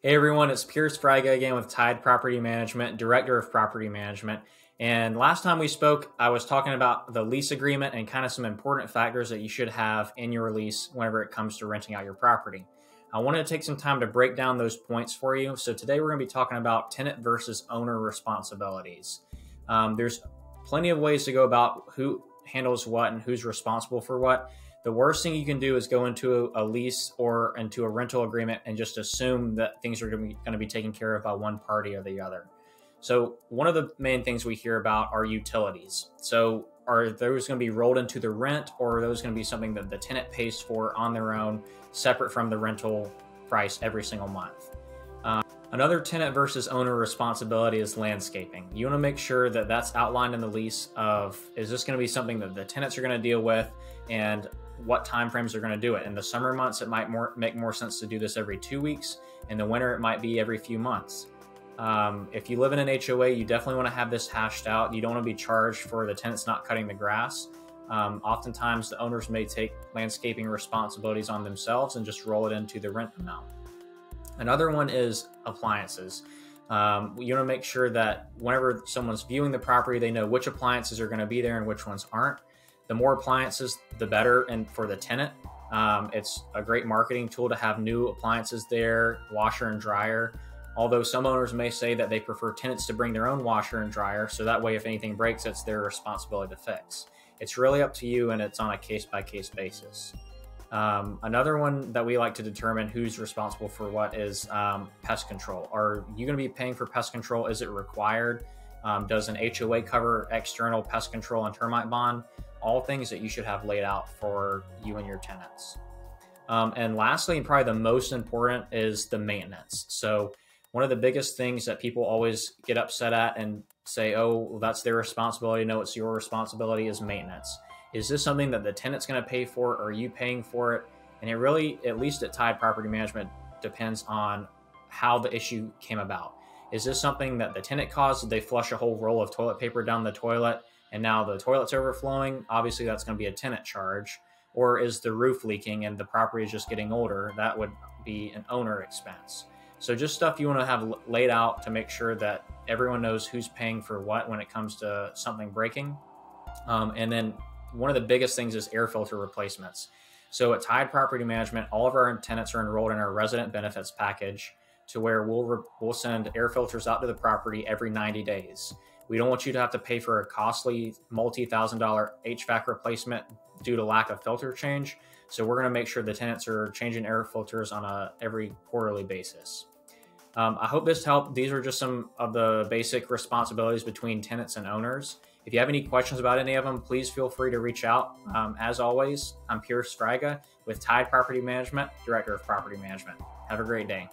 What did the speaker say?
Hey everyone, it's Fryga again with Tide Property Management, Director of Property Management. And last time we spoke, I was talking about the lease agreement and kind of some important factors that you should have in your lease whenever it comes to renting out your property. I wanted to take some time to break down those points for you. So today we're going to be talking about tenant versus owner responsibilities. There's plenty of ways to go about who handles what and who's responsible for what. The worst thing you can do is go into a lease or into a rental agreement and just assume that things are going to be taken care of by one party or the other. So one of the main things we hear about are utilities. So are those going to be rolled into the rent, or are those going to be something that the tenant pays for on their own, separate from the rental price every single month? Another tenant versus owner responsibility is landscaping. You want to make sure that that's outlined in the lease of, is this going to be something that the tenants are going to deal with, and what time frames are going to do it. In the summer months, it might make more sense to do this every 2 weeks. In the winter, it might be every few months. If you live in an HOA, you definitely want to have this hashed out. You don't want to be charged for the tenants not cutting the grass. Oftentimes, the owners may take landscaping responsibilities on themselves and just roll it into the rent amount. Another one is appliances. You want to make sure that whenever someone's viewing the property, they know which appliances are going to be there and which ones aren't. The more appliances, the better, and for the tenant. It's a great marketing tool to have new appliances there, washer and dryer. Although some owners may say that they prefer tenants to bring their own washer and dryer, so that way if anything breaks, it's their responsibility to fix. It's really up to you, and it's on a case-by-case basis. Another one that we like to determine who's responsible for what is pest control. Are you going to be paying for pest control? Is it required? Does an HOA cover external pest control and termite bond? All things that you should have laid out for you and your tenants. And lastly, and probably the most important, is the maintenance. So one of the biggest things that people always get upset at and say, oh, well, that's their responsibility. No, it's your responsibility, is maintenance. Is this something that the tenant's going to pay for, or are you paying for it? And it really, at least at Tide Property Management, depends on how the issue came about. Is this something that the tenant caused? Did they flush a whole roll of toilet paper down the toilet and now the toilet's overflowing? Obviously, that's going to be a tenant charge. Or is the roof leaking and the property is just getting older? That would be an owner expense. So just stuff you want to have laid out to make sure that everyone knows who's paying for what when it comes to something breaking. And then one of the biggest things is air filter replacements. So at Tide Property Management, all of our tenants are enrolled in our resident benefits package, to where we'll send air filters out to the property every 90 days. We don't want you to have to pay for a costly multi-$1,000 HVAC replacement due to lack of filter change. So we're going to make sure the tenants are changing air filters on a every quarterly basis. I hope this helped. These are just some of the basic responsibilities between tenants and owners. If you have any questions about any of them, please feel free to reach out. As always, I'm Fryga with Tide Property Management, Director of Property Management. Have a great day.